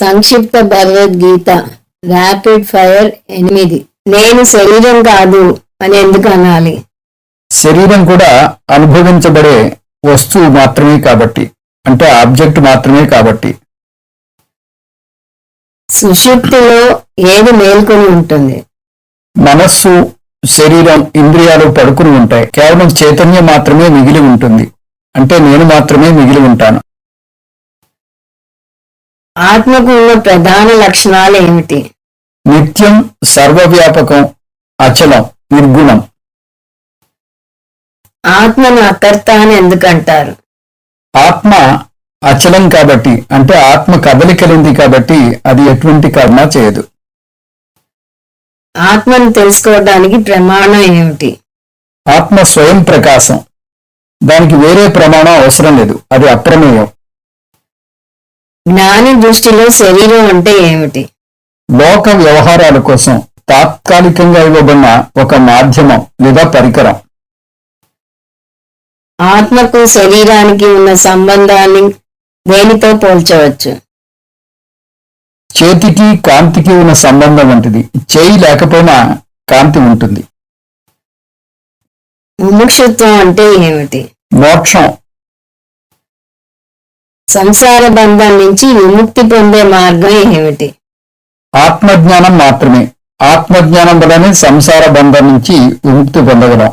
సంక్షిప్త Bhagavad Gita rapid fire 8. నేను శరీరం కాదు అని ఎందుకు అనాలి? శరీరం కూడా అనుభవించబడే వస్తువు మాత్రమే కాబట్టి, అంటే ఆబ్జెక్ట్ మాత్రమే కాబట్టి. సుషుప్తిలో ఏది మేల్కొని ఉంటుంది? మనస్సు, శరీరం, ఇంద్రియాలు పడుకుని ఉంటాయి. కేవలం చైతన్యం మాత్రమే మిగిలి ఉంటుంది, అంటే నేను మాత్రమే మిగిలి ఉంటాను. ఆత్మకు ఉన్న ప్రధాన లక్షణాలు ఏమిటి? నిత్యం, సర్వవ్యాపకం, అచలం, నిర్గుణం. ఆత్మను అకర్త అని ఎందుకంటారు? ఆత్మ అచలం కాబట్టి, అంటే ఆత్మ కదలికలుంది కాబట్టి అది ఎటువంటి కర్మ చేయదు. ఆత్మను తెలుసుకోవడానికి ప్రమాణం ఏమిటి? ఆత్మ స్వయం ప్రకాశం, దానికి వేరే ప్రమాణం అవసరం లేదు, అది అప్రమేయం. జ్ఞాని దృష్టిలో శరీరం అంటే ఏమిటి? లోక వ్యవహారాల కోసం తాత్కాలికంగా ఇవ్వబడిన ఒక మాధ్యమం లేదా పరికరం. ఆత్మకు శరీరానికి ఉన్న సంబంధాన్ని దేనితో పోల్చవచ్చు? చేతికి కాంతికి ఉన్న సంబంధం వంటిది. చేయి లేకపోయినా కాంతి ఉంటుంది. ముముక్షుత్వం అంటే ఏమిటి? మోక్షం. సంసార బంధం నుంచి విముక్తి పొందే మార్గం ఏమిటి? ఆత్మజ్ఞానం మాత్రమే. ఆత్మజ్ఞానం వల్లనే సంసార బంధం నుంచి విముక్తి పొందగలం.